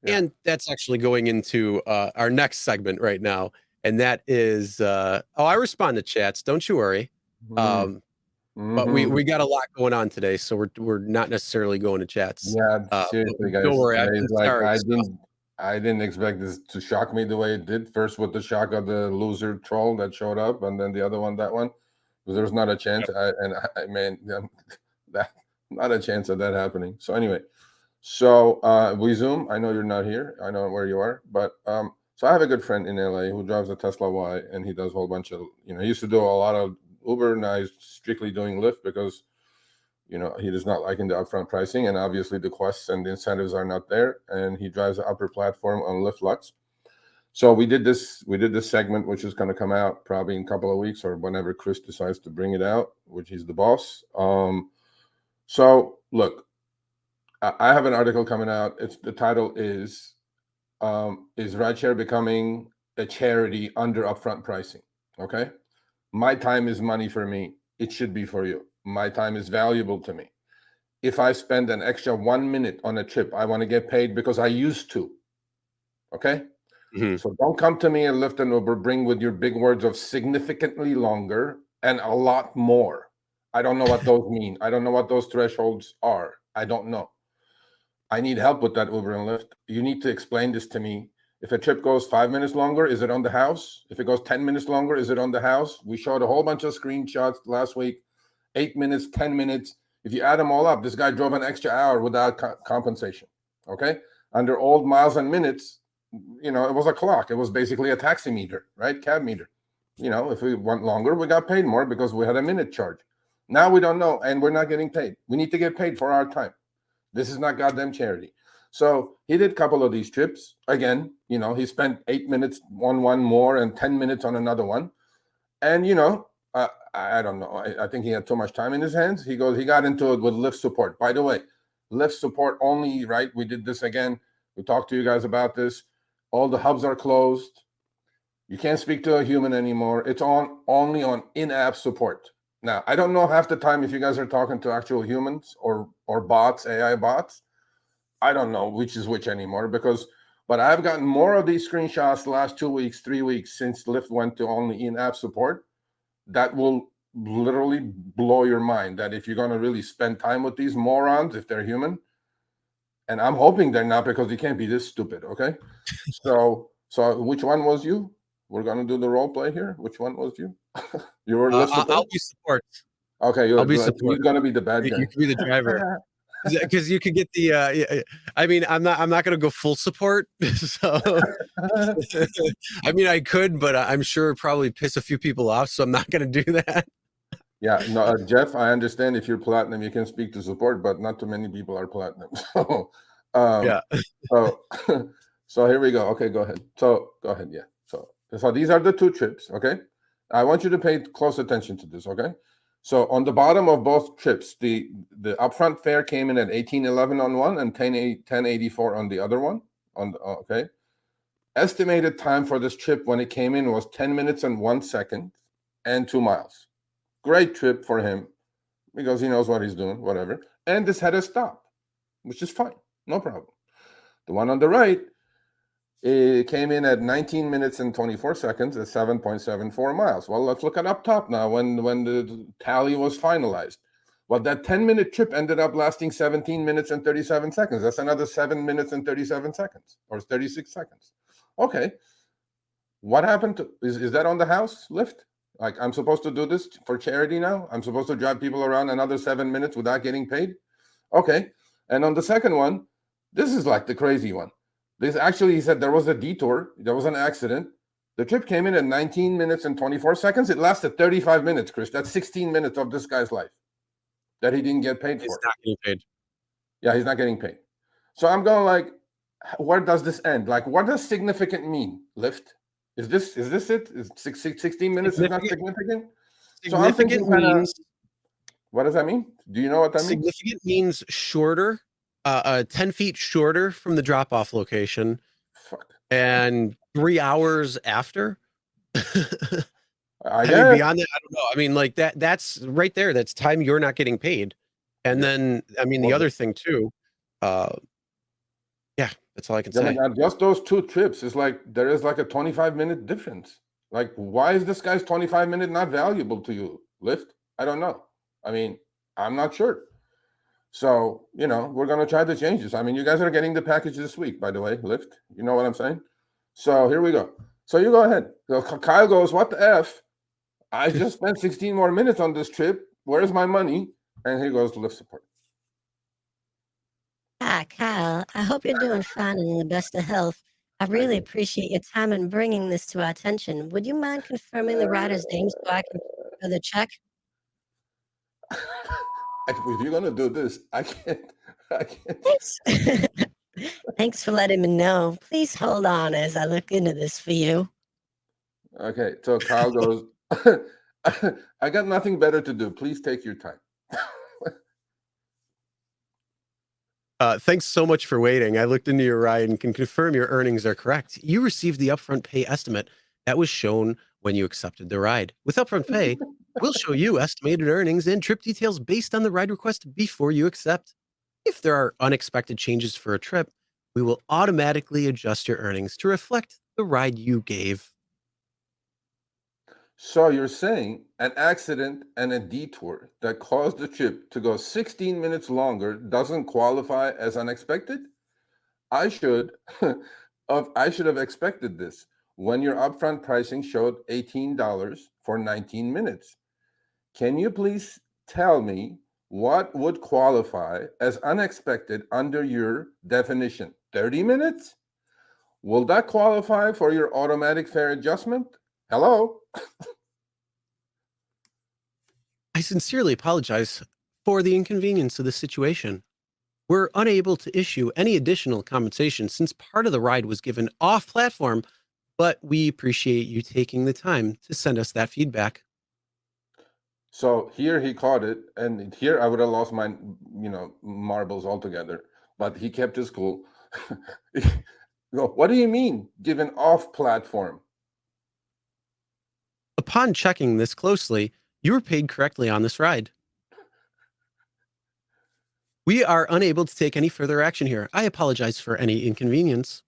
Yeah. And that's actually going into our next segment right now. And that is, I respond to chats. Don't you worry. Mm. Um, but we Hmm. got a lot going on today, so we're not necessarily going to chats. Yeah, But seriously, don't guys. worry, I've Today's been like sorry. So, I didn't expect this to shock me the way it did. First with the shock of the loser troll that showed up, and then the other one, that one. There's not a chance. I mean, that not a chance of that happening. So anyway, so we Zoom. I know you're not here. I know where you are, but so I have a good friend in LA who drives a Tesla Y, and he does a whole bunch of, he used to do a lot of Uber. Now he's strictly doing Lyft because he does not liking the upfront pricing, and obviously the quests and the incentives are not there. And he drives the upper platform on Lyft Lux. So we did this segment, which is going to come out probably in a couple of weeks or whenever Chris decides to bring it out, which he's the boss. So look, I have an article coming out. The title is rideshare becoming a charity under upfront pricing? Okay, my time is money for me. It should be for you. My time is valuable to me. If I spend an extra 1 minute on a trip, I want to get paid because I used to. Okay. mhm. So don't come to me and Lyft and Uber, bring with your big words of significantly longer and a lot more. I don't know what those mean. I don't know what those thresholds are. I don't know. I need help with that Uber and Lyft. You need to explain this to me. If a trip goes 5 minutes longer, is it on the house? If it goes 10 minutes longer, is it on the house? We showed a whole bunch of screenshots last week, 8 minutes, 10 minutes. If you add them all up, this guy drove an extra hour without compensation. Okay. Under old miles and minutes, it was a clock. It was basically a taxi meter, right? Cab meter. If we went longer, we got paid more because we had a minute charge. Now we don't know, and we're not getting paid. We need to get paid for our time. This is not goddamn charity. So he did a couple of these trips. Again, he spent 8 minutes on one more and 10 minutes on another one. And, I don't know. I think he had too much time in his hands. He got into it with Lyft support. By the way, Lyft support only, right? We did this again. We talked to you guys about this. All the hubs are closed. You can't speak to a human anymore. It's only on in-app support. Now, I don't know half the time if you guys are talking to actual humans or bots, AI bots. I don't know which is which anymore but I've gotten more of these screenshots the last 2 weeks, 3 weeks since Lyft went to only in-app support. That will literally blow your mind that if you're going to really spend time with these morons, if they're human, and I'm hoping they're not because you can't be this stupid. Okay. So which one was you? We're going to do the role play here. Which one was you? You were Lyft support? I'll be support. Okay. I'll be You're support. going to be the bad guy. You can be the driver. Because you could get the I mean, I'm not gonna go full support. So I mean, I could, but I'm sure it'd probably piss a few people off, so I'm not gonna do that. Yeah, no, Jeff, I understand if you're platinum, you can speak to support, but not too many people are platinum. So, Yeah. so, so here we go. Okay, go ahead. So go ahead. Yeah. So these are the two trips. Okay, I want you to pay close attention to this. Okay. So on the bottom of both trips, the upfront fare came in at 1811 on one and 1084 on the other one. Okay. Estimated time for this trip when it came in was 10 minutes and 1 second and 2 miles. Great trip for him because he knows what he's doing, whatever. And this had a stop, which is fine, no problem. The one on the right, it came in at 19 minutes and 24 seconds at 7.74 miles. Well, let's look at up top now when the tally was finalized. Well, that 10-minute trip ended up lasting 17 minutes and 37 seconds. That's another 7 minutes and 37 seconds or 36 seconds. Okay. What happened to, is that on the house Lyft? Like, I'm supposed to do this for charity now? I'm supposed to drive people around another 7 minutes without getting paid? Okay. And on the second one, this is like the crazy one. This actually, he said there was a detour, there was an accident. The trip came in at 19 minutes and 24 seconds. It lasted 35 minutes, Chris. That's 16 minutes of this guy's life that he didn't get paid He's for. not getting paid. Yeah, he's not getting paid. So I'm going like, where does this end? Like, what does significant mean, Lyft? Is this it? Is 16 minutes is not significant? So I'm thinking Significant means what does that mean? Do you know what that means? significant means shorter, 10 feet shorter from the drop-off location Fuck. and 3 hours after. I I mean, guess. beyond that, I don't know. I mean, like that's right there. That's time you're not getting paid. And Yeah. then, I mean, the Well, other thing too, yeah, That's all I can Yeah, say. but just those 2 trips is like there is like a 25-minute difference. Like, why is this guy's 25-minute not valuable to you, Lyft? I don't know. I mean, I'm not sure. So, we're gonna try to change this. I mean, you guys are getting the package this week, by the way, Lyft. You know what I'm saying? So here we go. So you go ahead. So Kyle goes, "What the F? I just spent 16 more minutes on this trip. Where's my money?" And he goes to Lyft support. Hi, Kyle. I hope you're doing fine and in the best of health. I really appreciate your time in bringing this to our attention. Would you mind confirming the rider's name so I can for the check? If you're gonna do this, I can't. Thanks. Thanks for letting me know. Please hold on as I look into this for you. Okay, so Kyle goes, "I got nothing better to do. Please take your time." Thanks so much for waiting. I looked into your ride and can confirm your earnings are correct. You received the upfront pay estimate that was shown when you accepted the ride. With upfront pay, we'll show you estimated earnings and trip details based on the ride request before you accept. If there are unexpected changes for a trip, we will automatically adjust your earnings to reflect the ride you gave. So you're saying an accident and a detour that caused the trip to go 16 minutes longer doesn't qualify as unexpected? I should I should have expected this when your upfront pricing showed $18 for 19 minutes. Can you please tell me what would qualify as unexpected under your definition? 30 minutes? Will that qualify for your automatic fare adjustment? Hello? I sincerely apologize for the inconvenience of this situation. We're unable to issue any additional compensation since part of the ride was given off platform, but we appreciate you taking the time to send us that feedback. So here he caught it, and here I would have lost my, marbles altogether. But he kept his cool. What do you mean, given off platform? Upon checking this closely, you were paid correctly on this ride. We are unable to take any further action here. I apologize for any inconvenience.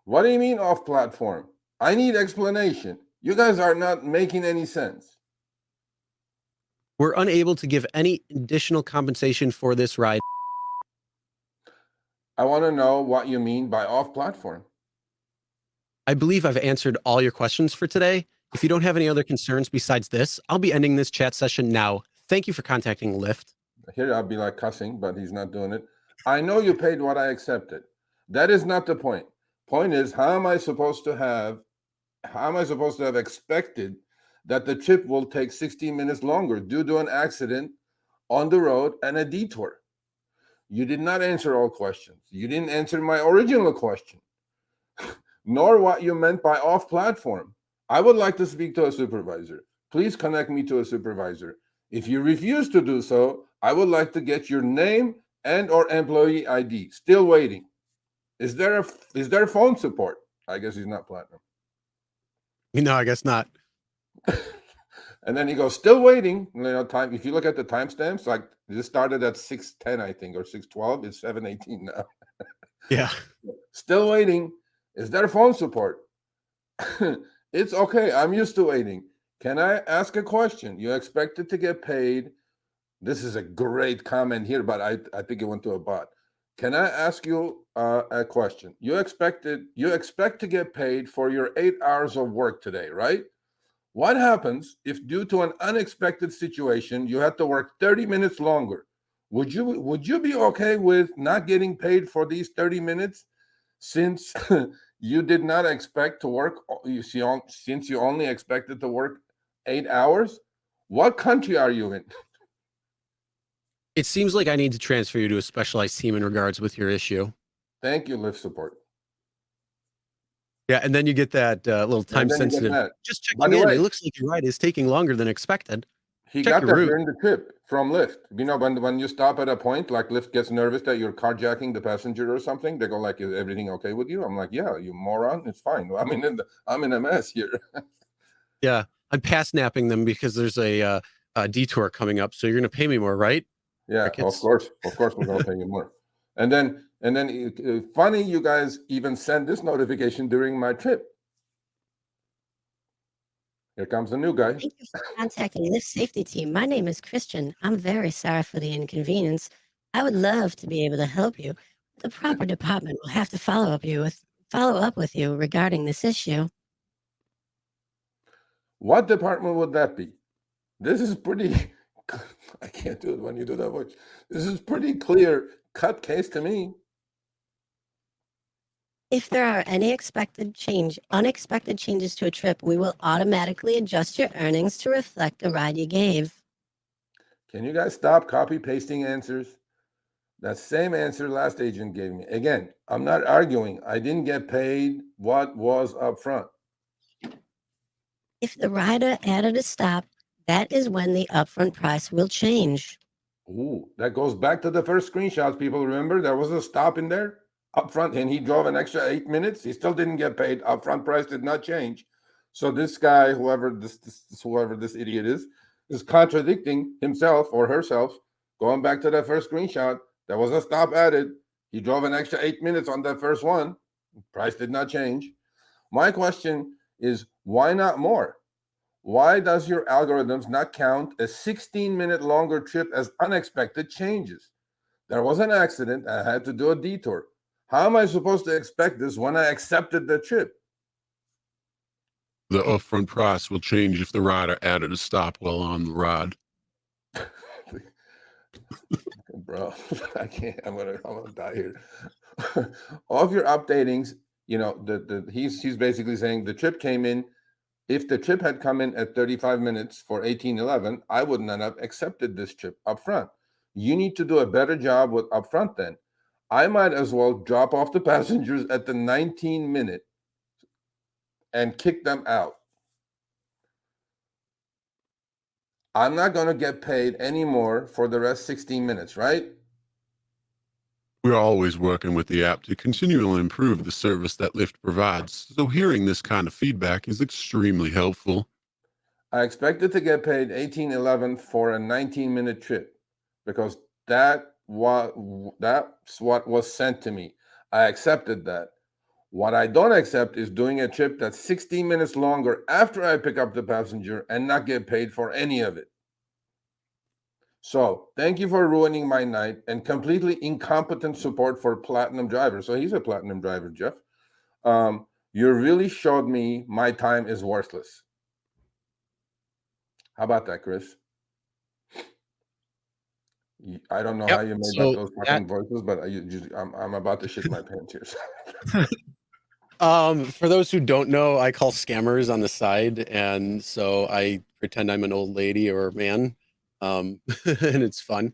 What do you mean off platform? I need explanation. You guys are not making any sense. We're unable to give any additional compensation for this ride. I want to know what you mean by off platform. I believe I've answered all your questions for today. If you don't have any other concerns besides this, I'll be ending this chat session now. Thank you for contacting Lyft. Here I'll be like cussing, but he's not doing it. I know you paid what I accepted. That is not the point. Point is, how am I supposed to have expected that the trip will take 16 minutes longer due to an accident on the road and a detour? You did not answer all questions. You didn't answer my original question, nor what you meant by off platform. I would like to speak to a supervisor. Please connect me to a supervisor. If you refuse to do so, I would like to get your name and or employee ID. Still waiting. Is there phone support? I guess he's not platinum. No, I guess not. And then he goes, still waiting. Time. If you look at the timestamps, like this started at 6:10, I think, or 6:12. It's 7:18 now. Yeah. Still waiting. Is there phone support? It's okay. I'm used to waiting. Can I ask a question? You expected to get paid. This is a great comment here, but I think it went to a bot. Can I ask you a question? You expect to get paid for your 8 hours of work today, right? What happens if due to an unexpected situation you had to work 30 minutes longer? Would you be okay with not getting paid for these 30 minutes since you did not expect to work since you only expected to work 8 hours? What country are you in? It seems like I need to transfer you to a specialized team in regards with your issue. Thank you, Lyft support. Yeah, and then you get that little time And then you get sensitive. that. Just By checking the in. way, It looks like your ride is taking longer than expected. he Check got your that route. during the trip from Lyft. When you stop at a point, like Lyft gets nervous that you're carjacking the passenger or something, they go like, "Is everything okay with you?" I'm like, "Yeah, you moron. It's fine. I'm in a mess here." Yeah, I'm pass napping them because there's a detour coming up. So you're going to pay me more, right? Yeah, Crickets. of course we're gonna pay you more. And then And then funny, you guys even send this notification during my trip. Here comes the new guy. Thank you for contacting this safety team. My name is Christian. I'm very sorry for the inconvenience. I would love to be able to help you. The proper department will have to follow up with you regarding this issue. What department would that be? This is pretty. I can't do it when you do that voice. This is pretty clear cut case to me. If there are any unexpected changes to a trip, we will automatically adjust your earnings to reflect the ride you gave. Can you guys stop copy pasting answers? That same answer last agent gave me. Again, I'm not arguing. I didn't get paid what was up front. If the rider added a stop, that is when the upfront price will change. Ooh, that goes back to the first screenshots. People remember there was a stop in there up front, and he drove an extra 8 minutes. He still didn't get paid. Upfront price did not change. So this guy, whoever this idiot is contradicting himself or herself. Going back to that first screenshot, there was a stop added. He drove an extra 8 minutes on that first one. Price did not change. My question is, why not more? Why does your algorithms not count a 16-minute longer trip as unexpected changes? There was an accident. I had to do a detour. How am I supposed to expect this when I accepted the trip? The upfront price will change if the rider added a stop while on the ride. Bro, I can't. I'm gonna die here. All of your updatings, he's basically saying the trip came in. If the trip had come in at 35 minutes for 1811, I would not have accepted this trip up front. You need to do a better job with upfront then. I might as well drop off the passengers at the 19-minute and kick them out. I'm not going to get paid anymore for the rest 16 minutes, right? We're always working with the app to continually improve the service that Lyft provides, so hearing this kind of feedback is extremely helpful. I expected to get paid $18.11 for a 19-minute trip because that's what was sent to me. I accepted that. What I don't accept is doing a trip that's 16 minutes longer after I pick up the passenger and not get paid for any of it. So thank you for ruining my night and completely incompetent support for platinum drivers. So he's a platinum driver, Jeff. You really showed me my time is worthless. How about that, Chris? I don't know how you made up those fucking voices, but I'm about to shit my pants here. For those who don't know, I call scammers on the side, and so I pretend I'm an old lady or a man, and it's fun.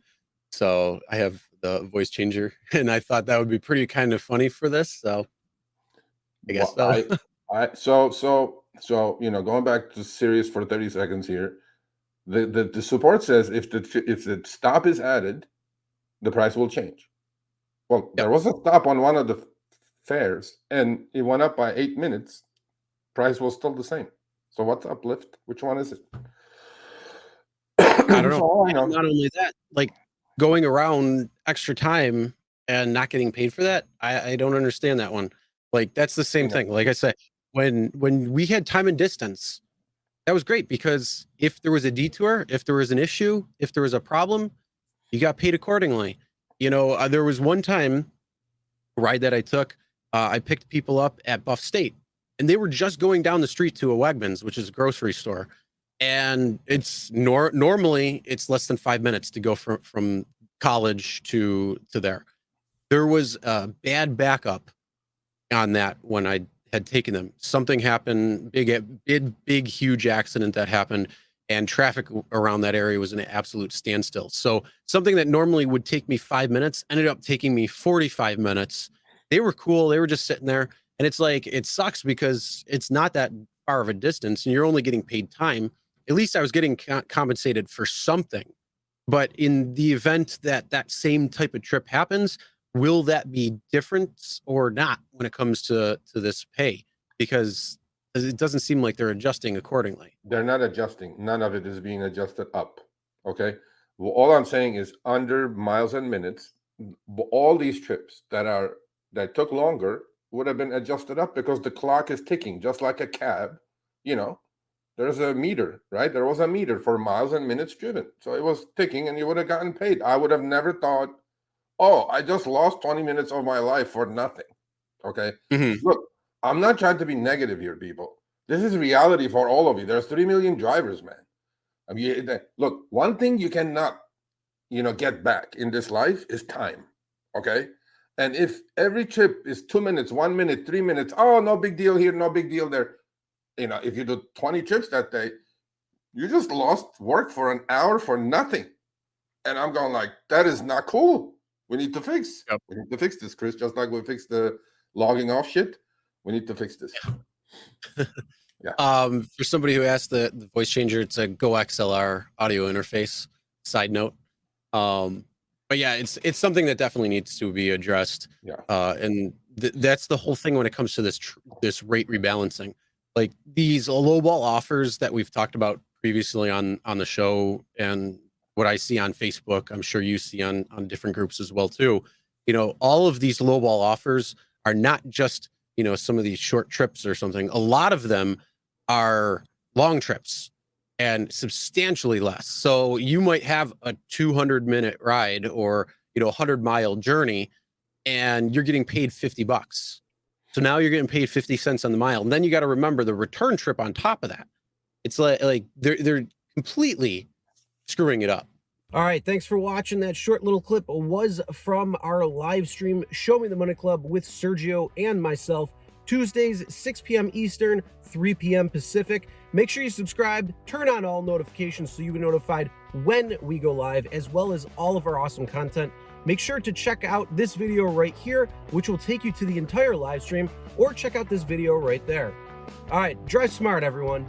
So I have the voice changer, and I thought that would be pretty kind of funny for this. So I guess so. So going back to serious for 30 seconds here. The support says if the stop is added, the price will change. Well, there was a stop on one of the fares, and it went up by 8 minutes. Price was still the same. So what's uplift? Which one is it? I don't know. Not only that, like going around extra time and not getting paid for that, I don't understand that one. Like that's the same thing. Like I said, when we had time and distance, that was great because if there was a detour, if there was an issue, if there was a problem, you got paid accordingly. There was one time ride that I took, I picked people up at Buff State, and they were just going down the street to a Wegmans, which is a grocery store. And it's normally it's less than 5 minutes to go from college to there. There was a bad backup on that when I had taken them. Something happened, big, huge accident that happened, and traffic around that area was an absolute standstill. So something that normally would take me 5 minutes ended up taking me 45 minutes. They were cool. They were just sitting there. And it's like, it sucks because it's not that far of a distance and you're only getting paid time. At least I was getting compensated for something. But in the event that that same type of trip happens, will that be different or not when it comes to this pay? Because it doesn't seem like they're adjusting accordingly. They're not adjusting. None of it is being adjusted up. Okay. Well, all I'm saying is under miles and minutes, all these trips that took longer would have been adjusted up because the clock is ticking, just like a cab. You know, there's a meter, right? There was a meter for miles and minutes driven, so it was ticking, and you would have gotten paid. I would have never thought, oh, I just lost 20 minutes of my life for nothing. Okay, look, I'm not trying to be negative here, people. This is reality for all of you. There's 3 million drivers, man. I mean, look, one thing you cannot, get back in this life is time. Okay. And if every trip is 2 minutes, 1 minute, 3 minutes, oh, no big deal here, no big deal there. If you do 20 trips that day, you just lost work for an hour for nothing. And I'm going like, that is not cool. We need to fix. Yep. We need to fix this, Chris, just like we fixed the logging off shit. We need to fix this. Yeah. For somebody who asked the voice changer, it's a Go XLR audio interface. Side note. But yeah, it's something that definitely needs to be addressed. Yeah. And that's the whole thing when it comes to this rate rebalancing. Like these lowball offers that we've talked about previously on the show, and what I see on Facebook, I'm sure you see on different groups as well too. All of these lowball offers are not just some of these short trips or something. A lot of them are long trips and substantially less. So you might have a 200-minute ride or a 100-mile journey, and you're getting paid $50. So now you're getting paid 50 cents on the mile. And then you got to remember the return trip on top of that. It's like they're completely screwing it up. All right, thanks for watching. That short little clip was from our live stream, Show Me the Money Club with Sergio and myself, Tuesdays, 6 p.m. Eastern, 3 p.m. Pacific. Make sure you subscribe, turn on all notifications so you get notified when we go live, as well as all of our awesome content. Make sure to check out this video right here, which will take you to the entire live stream, or check out this video right there. All right, drive smart, everyone.